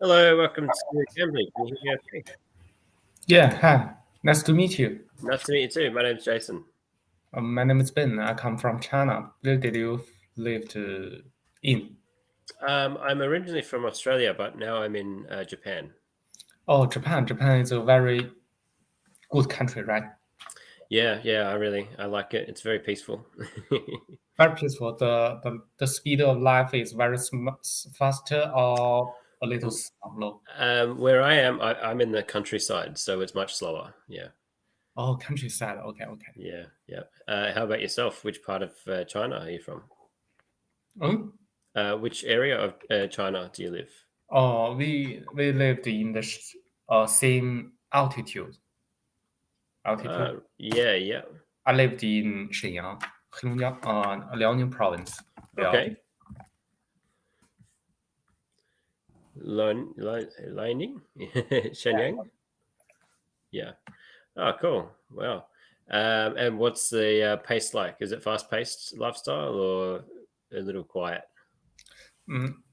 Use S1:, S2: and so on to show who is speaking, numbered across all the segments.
S1: Hello, welcome to Cambridge. Can you hear me okay?
S2: Yeah, hi. Nice to meet you.
S1: Nice to meet you too. My name's Jason.
S2: My name is Ben. I come from China. Where did you live in?
S1: I'm originally from Australia, but now I'm in Japan.
S2: Oh, Japan. Japan is a very good country, right?
S1: Yeah, I like it. It's very peaceful.
S2: Very peaceful. The speed of life is very faster or a little slow.
S1: Where I am, I'm in the countryside, so it's much slower. Yeah,
S2: Oh, countryside. Okay.
S1: yeah. How about yourself? Which part of China are you from?
S2: Hmm?
S1: Which area of China do you live?
S2: Oh, we lived in the same altitude.
S1: Yeah.
S2: I lived in Shenyang, Heilongjiang, Liaoning Province.
S1: Okay. Lining? Shenyang? Yeah. Oh, cool. Wow. And what's the pace like? Is it fast-paced lifestyle or a little quiet?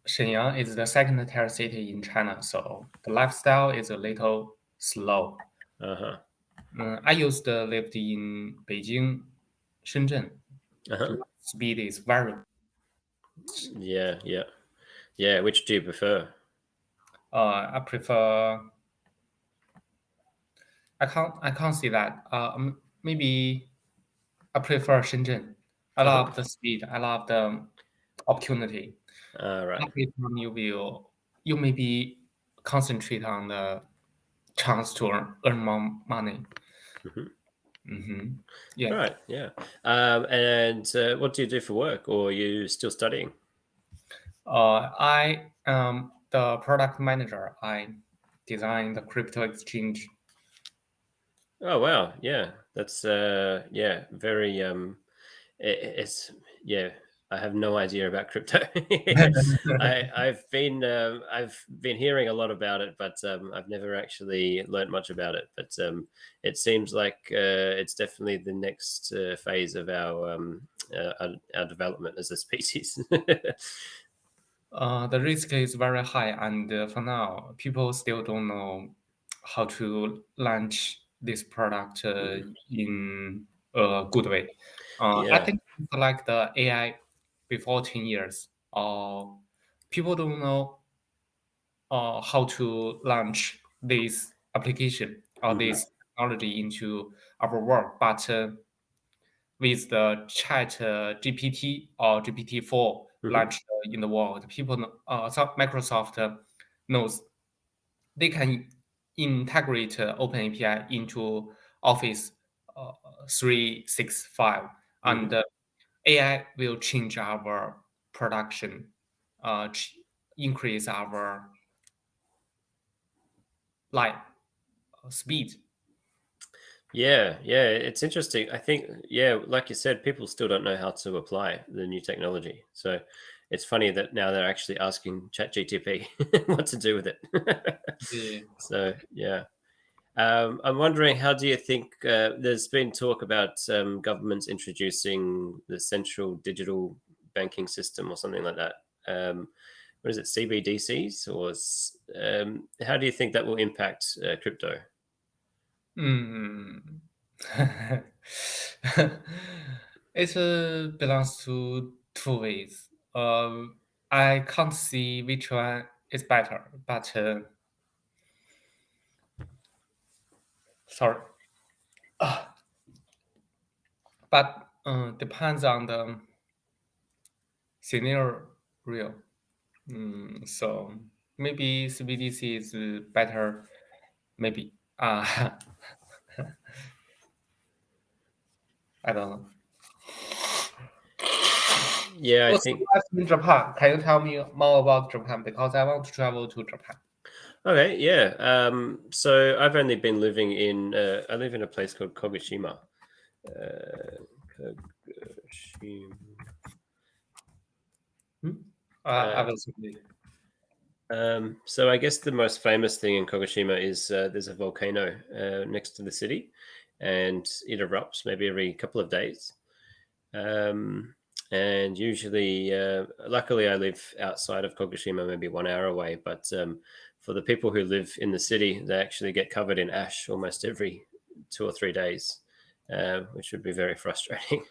S2: Shenyang is the second tier city in China, so the lifestyle is a little slow.
S1: Uh-huh.
S2: I used to live in Beijing, Shenzhen.
S1: Uh-huh.
S2: The speed is very.
S1: Yeah. Which do you prefer?
S2: I prefer. I can't see that. Maybe I prefer Shenzhen. I
S1: Uh-huh.
S2: love the speed. I love the opportunity.
S1: Right.
S2: Every time you maybe concentrate on the chance to earn more money.
S1: Hmm.
S2: Yeah.
S1: Right. Yeah. And what do you do for work, or are you still studying?
S2: I am the product manager. I design the crypto exchange.
S1: Oh, wow. Yeah. That's very it's yeah. I have no idea about crypto. I've been hearing a lot about it, but I've never actually learned much about it. But it seems like it's definitely the next phase of our development as a species.
S2: The risk is very high, and for now, people still don't know how to launch this product in a good way. I
S1: Yeah.
S2: think it's like the AI before 10 years. People don't know how to launch this application or
S1: Hmm.
S2: this technology into our work. But with the Chat GPT or GPT-4
S1: Hmm.
S2: launched in the world, Microsoft knows they can integrate OpenAPI into Office uh, 365,
S1: Hmm.
S2: and AI will change our production, increase our life speed.
S1: Yeah, it's interesting. I think, yeah, like you said, people still don't know how to apply the new technology. So it's funny that now they're actually asking ChatGTP what to do with it.
S2: Yeah.
S1: So yeah, I'm wondering, how do you think there's been talk about governments introducing the central digital banking system or something like that? What is it, CBDCs, or how do you think that will impact crypto?
S2: Mm. It belongs to two ways. I can't see which one is better, but sorry, but depends on the scenario. So maybe CBDC is better. Maybe. I don't know.
S1: Yeah, I
S2: What's the
S1: think.
S2: life in Japan? Can you tell me more about Japan? Because I want to travel to Japan.
S1: Okay, yeah. So I've only been living in. I live in a place called Kogoshima. Kogoshima.
S2: Hmm? I
S1: Uh,
S2: will see.
S1: so I guess the most famous thing in Kogoshima is there's a volcano next to the city, and it erupts maybe every couple of days. Um, And usually, luckily, I live outside of Kokushima, maybe 1 hour away. But for the people who live in the city, they actually get covered in ash almost every 2 or 3 days, which would be very frustrating.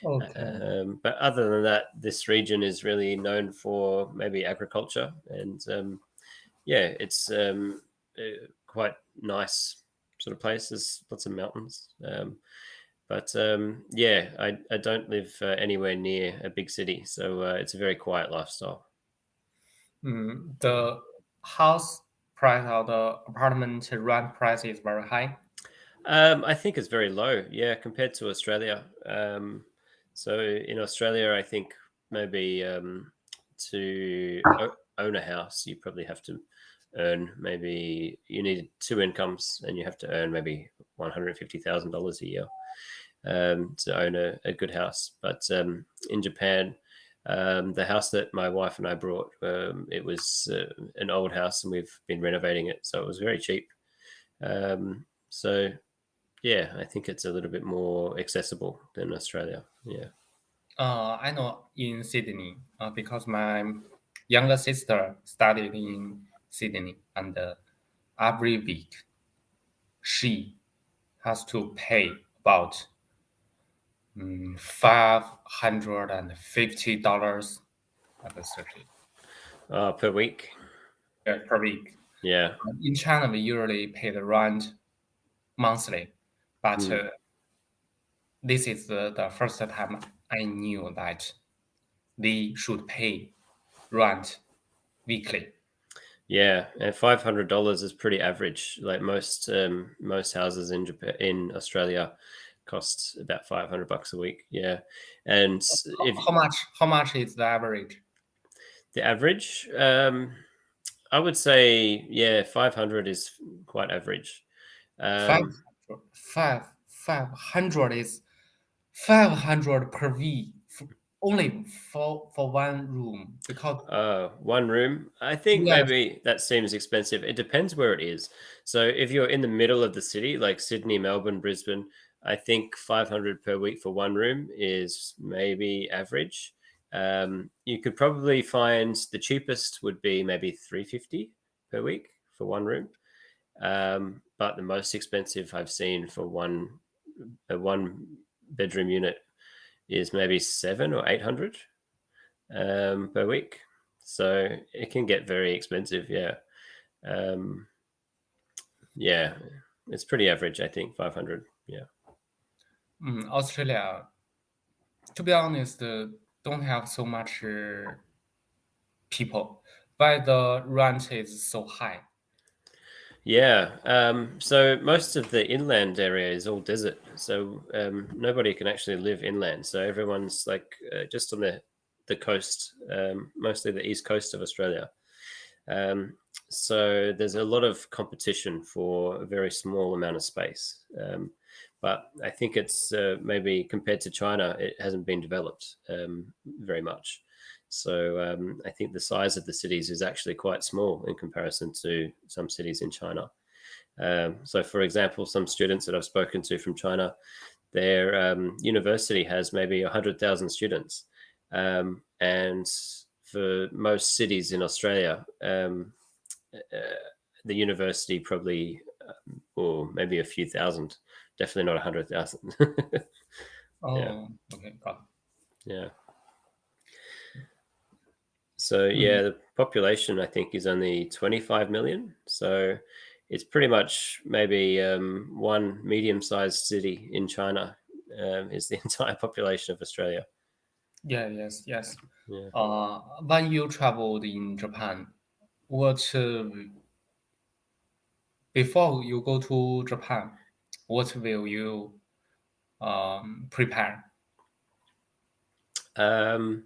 S2: Okay.
S1: But other than that, this region is really known for maybe agriculture, and yeah, it's quite nice sort of place. There's lots of mountains. But yeah, I don't live anywhere near a big city, so it's a very quiet lifestyle.
S2: The house price or the apartment rent price is very high.
S1: I think it's very low, yeah, compared to Australia. So in Australia, I think maybe own a house, you probably have to earn maybe you need two incomes, and you have to earn maybe $150,000 a year to own a good house. But in Japan, the house that my wife and I brought, it was an old house, and we've been renovating it, so it was very cheap. So yeah, I think it's a little bit more accessible than Australia. Yeah.
S2: I know in Sydney, because my younger sister studied in Sydney, and every week she has to pay about $550 at the city
S1: Per week.
S2: per week.
S1: Yeah.
S2: In China, we usually pay the rent monthly, but
S1: Mm.
S2: this is the first time I knew that they should pay rent weekly.
S1: Yeah, and $500 is pretty average. Like most houses in Japan, in Australia, cost about $500 a week. Yeah, and if
S2: How much is the average?
S1: the average, I would say, yeah, 500 is quite average.
S2: Five,
S1: Um,
S2: 500 is 500 per week, only for one room, because
S1: One room. I think
S2: yes,
S1: maybe that seems expensive. It depends where it is. So if you're in the middle of the city, like Sydney, Melbourne, Brisbane, I think 500 per week for one room is maybe average. You could probably find the cheapest would be maybe 350 per week for one room. But the most expensive I've seen for a one bedroom unit is maybe 700 or 800 per week. So it can get very expensive. Yeah. Um, yeah. It's pretty average, I think, 500. Yeah.
S2: Australia, to be honest, don't have so much people, but the rent is so high.
S1: Yeah. So most of the inland area is all desert. So nobody can actually live inland. So everyone's like just on the coast, mostly the east coast of Australia. Um, so there's a lot of competition for a very small amount of space. But I think it's maybe compared to China, it hasn't been developed very much. So I think the size of the cities is actually quite small in comparison to some cities in China. So, for example, some students that I've spoken to from China, their university has maybe 100,000 students. And for most cities in Australia, the university probably, or maybe a few thousand, definitely not 100,000. Yeah.
S2: Oh, okay, got
S1: Yeah. So
S2: it.
S1: yeah, the population I think is only 25 million. So it's pretty much maybe one medium-sized city in China is the entire population of Australia.
S2: Yeah, yes, yes.
S1: Yeah.
S2: When you traveled in Japan, what before you go to Japan, what will you prepare?
S1: Um,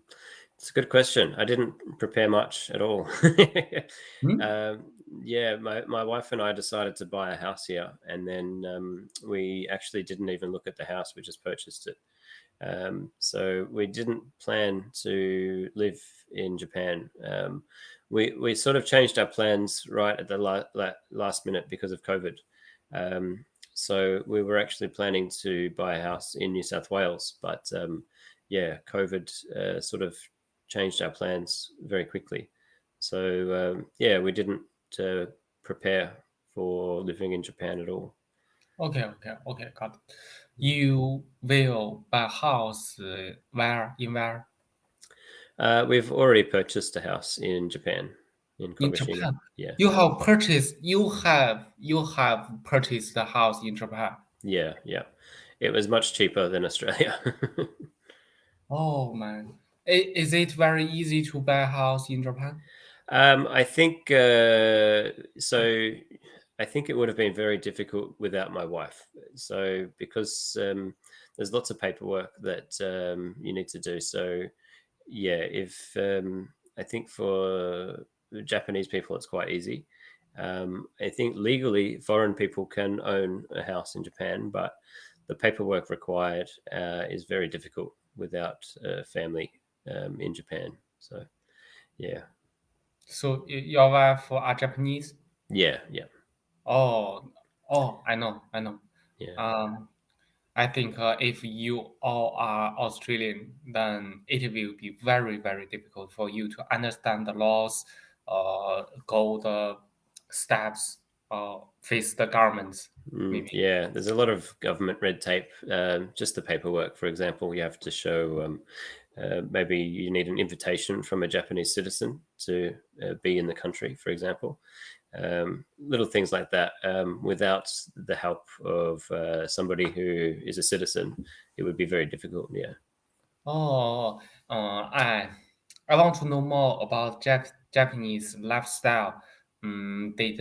S1: it's a good question. I didn't prepare much at all.
S2: Hmm?
S1: um, yeah, my wife and I decided to buy a house here, and then we actually didn't even look at the house. We just purchased it. So we didn't plan to live in Japan. We sort of changed our plans right at the last minute because of COVID. So we were actually planning to buy a house in New South Wales, but yeah, COVID sort of changed our plans very quickly. So yeah, we didn't uh, prepare for living in Japan at all.
S2: Okay, okay, okay, got it. You will buy house where in where?
S1: We've already purchased a house in Japan, in
S2: In
S1: Kagoshima.
S2: Japan.
S1: Yeah,
S2: You have purchased the house in Japan.
S1: yeah, yeah. It was much cheaper than Australia.
S2: Oh man. Is it very easy to buy a house in Japan?
S1: I think so. I think it would have been very difficult without my wife. So because there's lots of paperwork that you need to do. So yeah, if I think for Japanese people it's quite easy. I think legally foreign people can own a house in Japan, but the paperwork required is very difficult without a family in Japan. So yeah,
S2: So your wife are Japanese?
S1: yeah, yeah,
S2: Oh, oh, I know, I know.
S1: yeah.
S2: Um, I think if you all are Australian, then it will be very, very difficult for you to understand the laws, go the steps, face the governments, maybe.
S1: Yeah, there's a lot of government red tape. Just the paperwork, for example, you have to show maybe you need an invitation from a Japanese citizen to be in the country, for example. Little things like that. Without the help of somebody who is a citizen, it would be very difficult. Yeah.
S2: Oh, I want to know more about Japanese lifestyle. They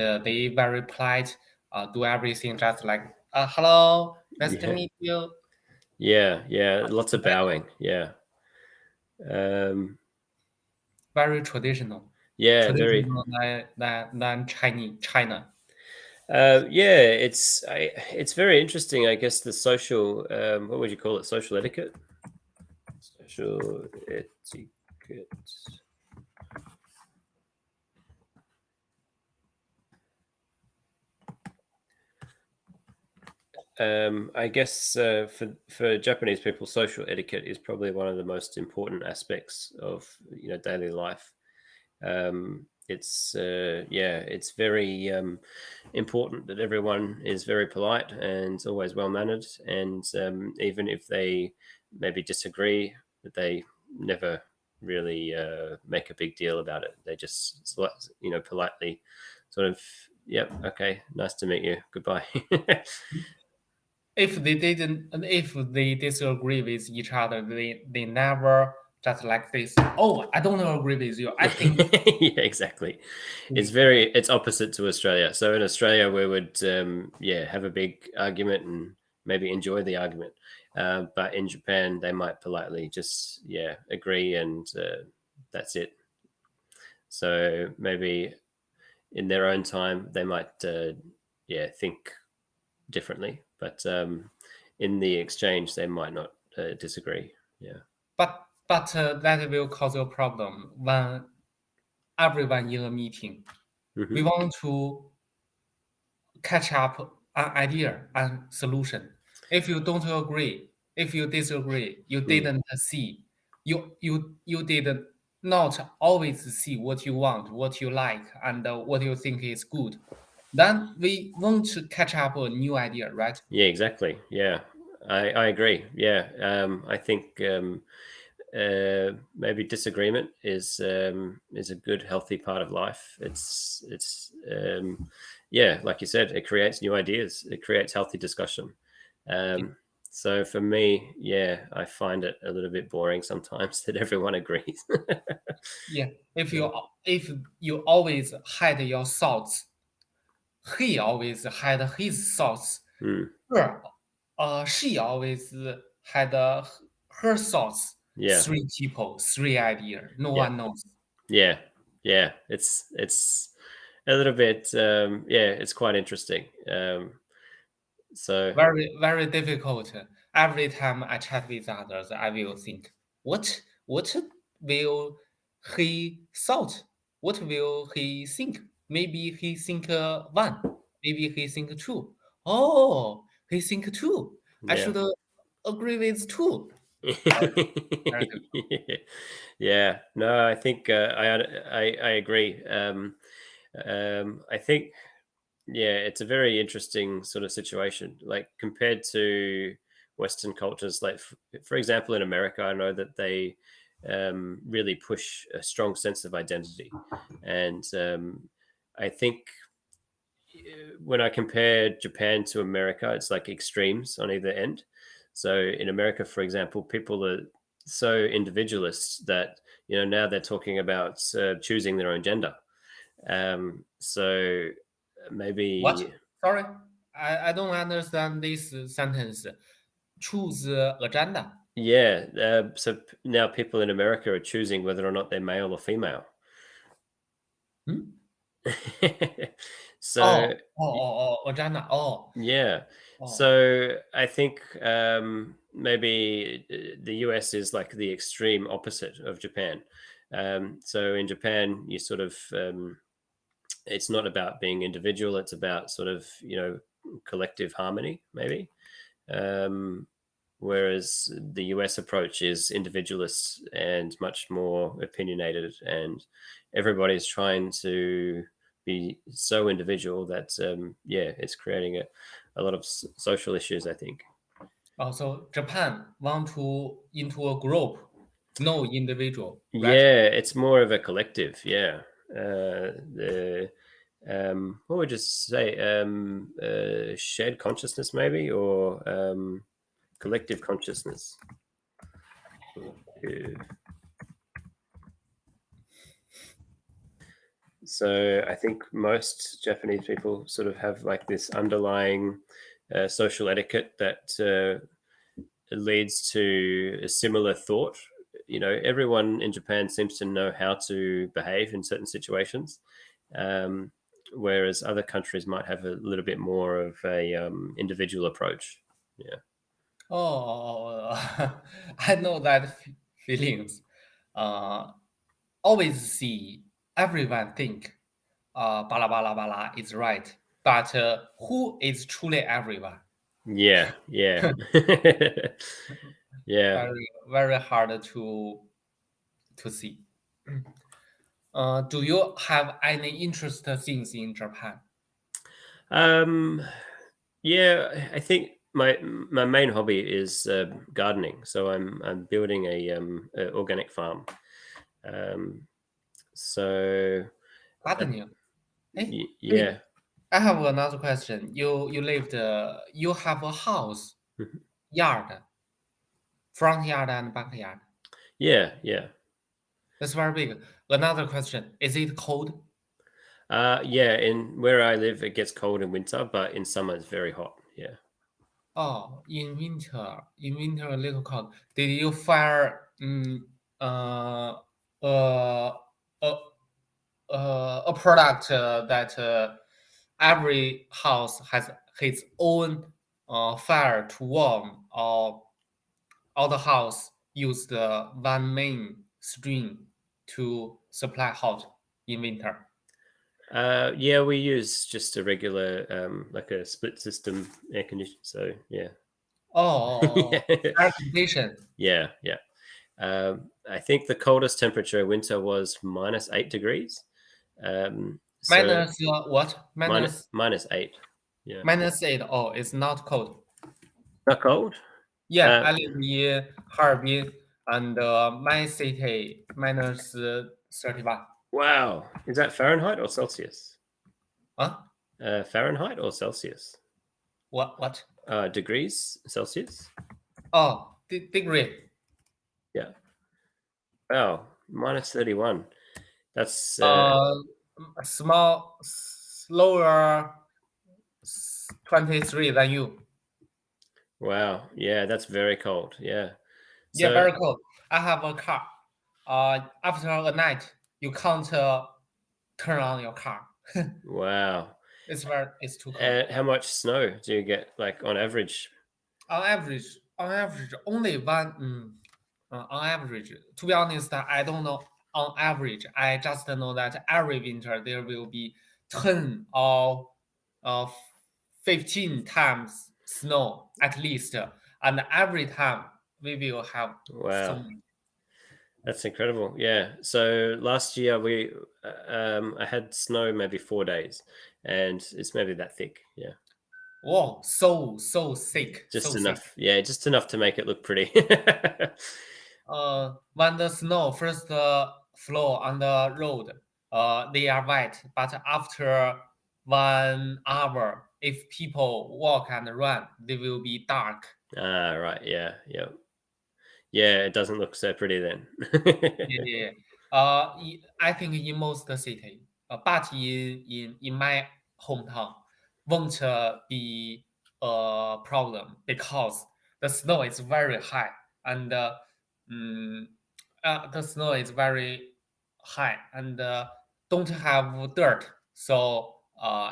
S2: very polite, do everything just like hello, nice to
S1: Yeah.
S2: meet you.
S1: Yeah. Yeah. Lots of bowing. Yeah. Um,
S2: Very traditional,
S1: yeah. Very.
S2: traditional than China.
S1: Yeah, it's very interesting. I guess the social, what would you call it? Social etiquette. Social etiquette. I guess for Japanese people, social etiquette is probably one of the most important aspects of daily life. It's very important that everyone is very polite and always well mannered, and even if they maybe disagree, that they never really make a big deal about it. They just politely sort of, yep, okay, nice to meet you, goodbye.
S2: If they disagree with each other, they never just like this. Oh, I don't agree with you. I think
S1: Yeah, exactly. It's opposite to Australia. So in Australia, we would have a big argument and maybe enjoy the argument. But in Japan, they might politely just agree, and that's it. So maybe in their own time, they might think differently, but in the exchange, they might not disagree. Yeah.
S2: but that will cause a problem when everyone in a meeting. We
S1: Hmm.
S2: want to catch up an idea and solution. If you don't agree, if you disagree, you
S1: Mm.
S2: didn't see, you did not always see what you want, what you like, and what you think is good. Then we want to catch up a new idea, right?
S1: Yeah, exactly. Yeah, I agree. Yeah, I think maybe disagreement is a good, healthy part of life. It's like you said, it creates new ideas. It creates healthy discussion.
S2: Yeah.
S1: So for me, yeah, I find it a little bit boring sometimes that everyone agrees.
S2: Yeah.
S1: Yeah.
S2: If you always hide your thoughts, he always had his thoughts.
S1: Mm,
S2: Her, she always had her thoughts.
S1: yeah,
S2: Three people, three idea. No
S1: yeah,
S2: one knows.
S1: yeah, yeah. It's a little bit. It's quite interesting. So
S2: Very, very difficult. Every time I chat with others, I will think, what will he thought? What will he think? Maybe he think one. Maybe he think two. Oh, he think two. I
S1: yeah.
S2: should agree with two. Very, very difficult.
S1: Yeah. No, I think I agree. I think yeah, it's a very interesting sort of situation. Like compared to Western cultures, like for example, in America, I know that they really push a strong sense of identity, and I think when I compare Japan to America, it's like extremes on either end. So in America, for example, people are so individualist that now they're talking about choosing their own gender. So
S2: What?
S1: maybe
S2: Sorry, I don't understand this sentence. Choose agenda.
S1: yeah. Now people in America are choosing whether or not they're male or female.
S2: Hmm?
S1: So
S2: Oh, agenda. Oh,
S1: yeah.
S2: oh.
S1: So I think maybe the US is like the extreme opposite of Japan. So in Japan, you sort of it's not about being individual; it's about sort of collective harmony, maybe. Um, whereas the US approach is individualist and much more opinionated, and everybody's trying to be so individual that yeah, it's creating a lot of social issues, I think.
S2: Also, Japan want to into a group, no individual, right?
S1: Yeah, it's more of a collective. Yeah, the what would you say? Shared consciousness, maybe, or collective consciousness. So I think most Japanese people sort of have like this underlying social etiquette that leads to a similar thought. Everyone in Japan seems to know how to behave in certain situations, um, whereas other countries might have a little bit more of a individual approach. Yeah.
S2: Oh, I know that feelings. Uh, Always see everyone think, bala bala bala is right, but who is truly everyone?
S1: Yeah. Yeah. Yeah.
S2: Very, very hard to see. Do you have any interesting things in Japan?
S1: Um, Yeah, I think my main hobby is gardening. So I'm building a organic farm. Um, so
S2: Gardening. Hey, wait.
S1: yeah.
S2: I have another question. You lived. You have a house,
S1: Mhm.
S2: yard, front yard and backyard.
S1: Yeah, yeah.
S2: That's very big. Another question. Is it cold?
S1: Yeah, in where I live it gets cold in winter, but in summer it's very hot. Yeah.
S2: Oh, in winter a little cold. Did you fire uh, uh, a, a product that every house has its own fire to warm, or all the house use the one main stream to supply hot in winter?
S1: Yeah, we use just a regular like a split system air condition. So yeah.
S2: Oh,
S1: Yeah.
S2: air condition.
S1: Yeah, yeah. I think the coldest temperature winter was -8 degrees. So
S2: Minus what?
S1: minus 8. Yeah,
S2: Minus 8. Oh, it's not cold.
S1: not cold.
S2: Yeah,
S1: Uh,
S2: I live in Harbin, and my city minus 31.
S1: wow, is that Fahrenheit or Celsius?
S2: Huh?
S1: Fahrenheit or Celsius?
S2: What?
S1: Degrees Celsius.
S2: Oh, degree.
S1: Yeah. Wow, -31. That's
S2: Uh, Small, slower 23 than you.
S1: wow. Yeah, that's very cold. Yeah.
S2: Yeah,
S1: So
S2: very cold. I have a car. After a night, you can't turn on your car.
S1: wow.
S2: It's too cold.
S1: How much snow do you get, like on average?
S2: On average, only one. On average, to be honest, I don't know. On average, I just know that every winter there will be 10 or 15 times snow at least, and every time we will have so
S1: Wow.
S2: much.
S1: That's incredible. Yeah. So last year I had snow maybe 4 days, and it's maybe that thick. Yeah,
S2: Whoa, so sick,
S1: just
S2: so sick.
S1: enough. Yeah, just enough to make it look pretty.
S2: When the snow first flow on the road, they are white, but after 1 hour, if people walk and run, they will be dark.
S1: Right. Yeah. Yeah. Yeah. It doesn't look so pretty then.
S2: Yeah, yeah, yeah. I think in most city, but in my hometown, won't be a problem because the snow is very high and mm, the snow is very high and don't have dirt. So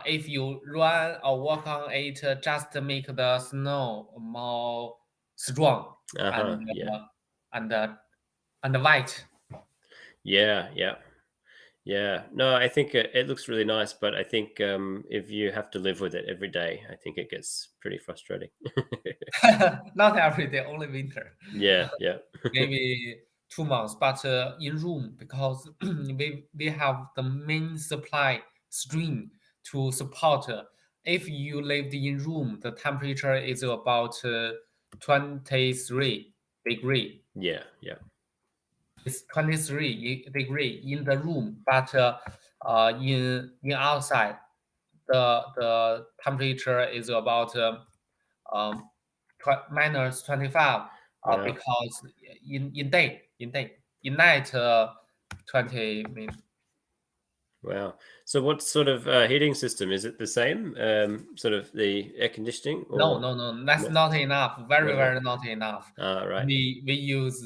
S2: if you run or walk on it, just make the snow more strong and
S1: Yeah.
S2: uh, and uh, and white.
S1: Yeah. Yeah. Yeah. No, I think it looks really nice, but I think if you have to live with it every day, I think it gets pretty frustrating.
S2: Not every day, only winter.
S1: Yeah. Yeah.
S2: Maybe 2 months, but in room because we have the main supply stream to support. If you lived in room, the temperature is about 23 degree.
S1: Yeah. Yeah.
S2: It's 23 degree in the room, but in outside, the temperature is about um, minus 25
S1: Wow.
S2: because in night 20 mean
S1: Wow. So what sort of heating system? Is it the same? Sort of the air conditioning
S2: no,
S1: or
S2: no, no, that's
S1: no?
S2: not enough, very
S1: Not enough.
S2: very not enough.
S1: Right.
S2: We use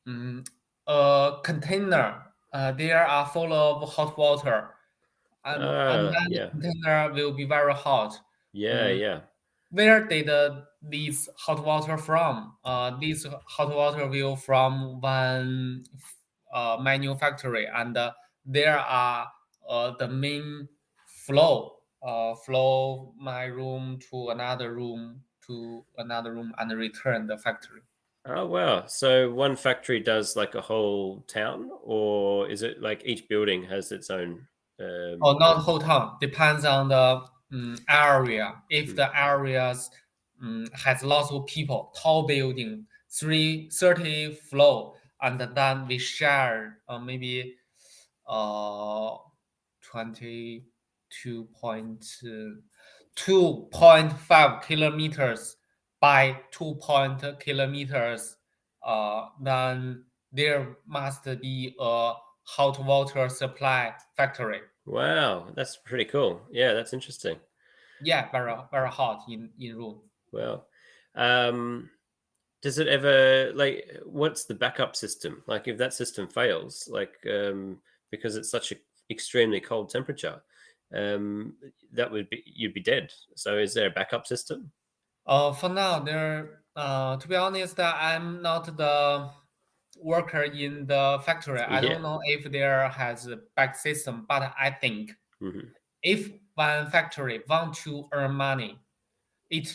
S2: mm, a container, they are full of hot water, and then the
S1: Yeah.
S2: container will be very hot.
S1: Yeah,
S2: Mm,
S1: yeah.
S2: Where did this hot water from? This hot water will from one manufactory, and there are the main flow my room to another room and return the factory.
S1: Oh, wow. So one factory does like a whole town, or is it like each building has its own
S2: Oh, not
S1: building?
S2: whole town. Depends on the area. If
S1: Mm.
S2: the areas has lots of people, tall building, 330 floor, and then we share maybe uh 2.5 kilometers by 2 kilometers. Then there must be a hot water supply factory.
S1: Wow, that's pretty cool. Yeah, that's interesting.
S2: Yeah, very very hot in room.
S1: Well, um, does it ever like what's the backup system? Like if that system fails, like because it's such a extremely cold temperature, that would be you'd be dead. So is there a backup system?
S2: For now, there. To be honest, I'm not the worker in the factory. I
S1: Yeah.
S2: don't know if there has a back system, but I think
S1: Hmm.
S2: if one factory want to earn money, it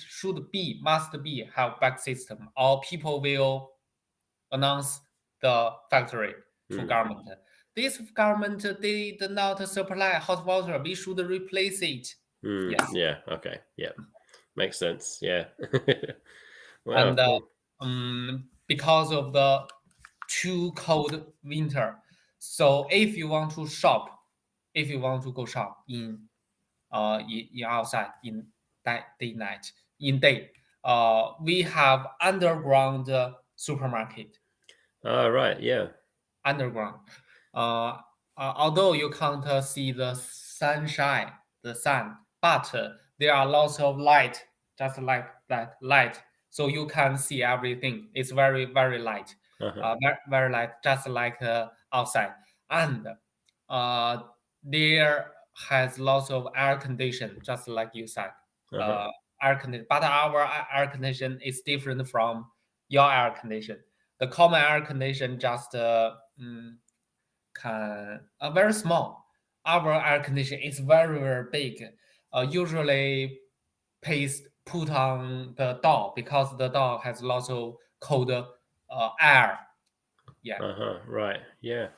S2: must be have back system, or people will announce the factory to
S1: Mm.
S2: government. This government did not supply hot water. We should replace it.
S1: Mm.
S2: Yes,
S1: Yeah. Okay. Yeah. Makes sense. Yeah. Wow.
S2: and
S1: Cool.
S2: because of the too cold winter, so if you want to shop, if you want to go shop in outside in day night in day, we have underground supermarket
S1: Right. Yeah.
S2: underground. Uh, Although you can't see the sunshine, the sun, but there are lots of light, just like that light, so you can see everything. It's very very light,
S1: Uh-huh.
S2: very, very light, just like outside. And uh, there has lots of air condition, just like you said.
S1: Uh-huh.
S2: Uh, Air condition, but our air condition is different from your air condition. The common air condition just can very small. Our air condition is very very big. Usually pays put on the dog because the dog has lots of cold air. Yeah.
S1: Right. Yeah.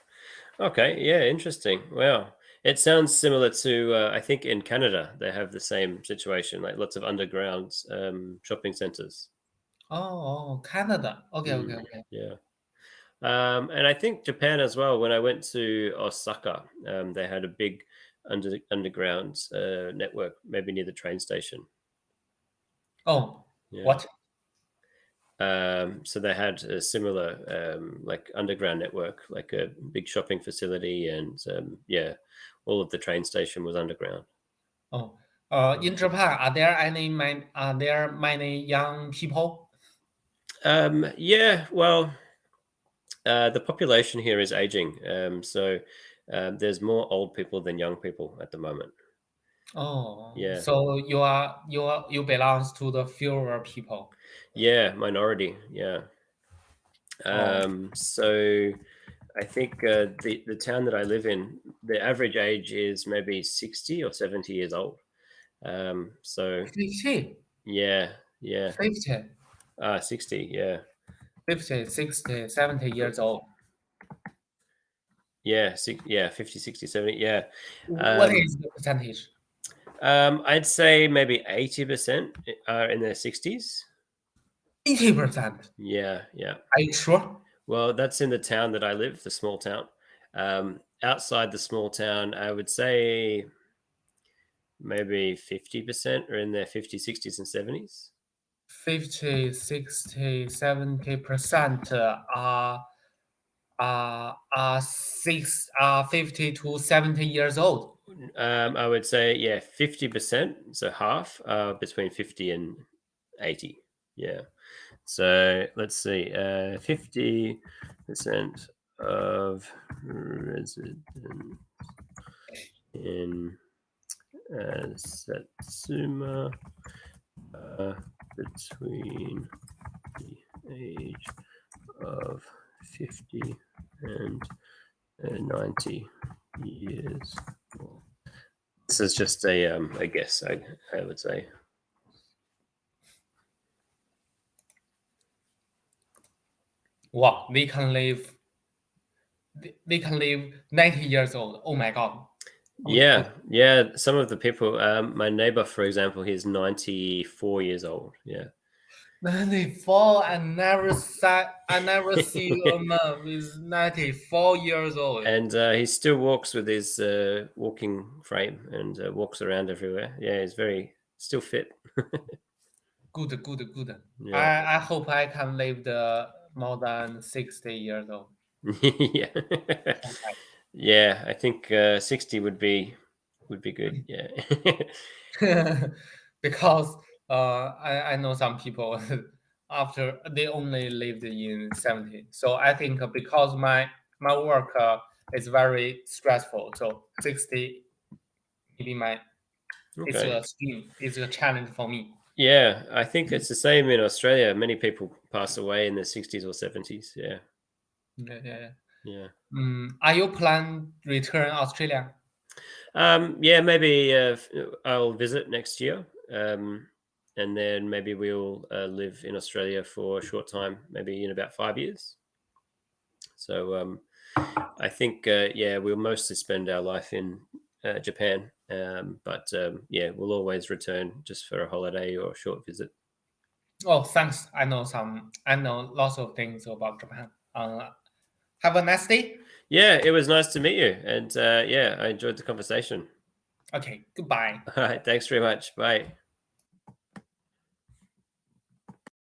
S1: Okay. Yeah. Interesting. Wow. It sounds similar to, I think in Canada, they have the same situation, like lots of underground shopping centers.
S2: Oh, Canada. Okay, okay,
S1: Mm,
S2: okay.
S1: yeah. And I think Japan as well. When I went to Osaka, they had a big underground network, maybe near the train station.
S2: Oh,
S1: Yeah.
S2: what?
S1: So they had a similar, like underground network, like a big shopping facility, and yeah, all of the train station was underground.
S2: Oh,
S1: Mm.
S2: in Japan, are there many young people?
S1: Yeah, well, the population here is aging, so there's more old people than young people at the moment.
S2: Oh,
S1: Yeah,
S2: so you belongs to the fewer people.
S1: yeah, minority. Yeah.
S2: Oh,
S1: So I think the town that I live in, the average age is maybe 60 or 70 years old. So
S2: 50,
S1: yeah, yeah,
S2: 50,
S1: 60, yeah,
S2: 50, 60, 70 years old.
S1: yeah, yeah, 50, 60, 70, yeah.
S2: What
S1: Um,
S2: is the percentage?
S1: I'd say maybe 80% are in their 60s.
S2: 80%.
S1: Yeah, yeah.
S2: Are you sure?
S1: Well, that's in the town that I live, the small town. Outside the small town, I would say maybe 50% are in their 50s, 60s, and 70s.
S2: 50, 60, 70% are 50 to 70 years old.
S1: I would say, yeah, 50%, so half, between 50 and 80. Yeah. So let's see, 50% of residents in Satsuma between the age of 50 and 90 years. This is just a guess, I would say.
S2: Wow, they can live 90 years old. Oh my God. Okay.
S1: Yeah, yeah. Some of the people, my neighbor, for example, he's 94 years old. Yeah.
S2: 94. I never see a man with 94 years old.
S1: And he still walks with his walking frame and walks around everywhere. Yeah, he's very still fit.
S2: Good, good, good.
S1: Yeah.
S2: I hope I can live the more than 60 years old.
S1: Yeah. Yeah, I think 60 would be good. Yeah.
S2: Because I know some people after they only lived in 70. So I think because my work is very stressful, so 60 maybe my
S1: Okay.
S2: it's a challenge for me.
S1: Yeah, I think it's the same in Australia. Many people pass away in their 60s or 70s. Yeah.
S2: Yeah, yeah, yeah.
S1: Yeah.
S2: Are you plan return Australia?
S1: Yeah, maybe I'll visit next year. And then maybe we'll live in Australia for a short time, maybe in about 5 years. So I think, yeah, we'll mostly spend our life in Japan. But yeah, we'll always return just for a holiday or a short visit.
S2: Oh, thanks. I know lots of things about Japan. Have a nice day.
S1: Yeah, it was nice to meet you. And yeah, I enjoyed the conversation.
S2: Okay, goodbye.
S1: All right. Thanks very much. Bye.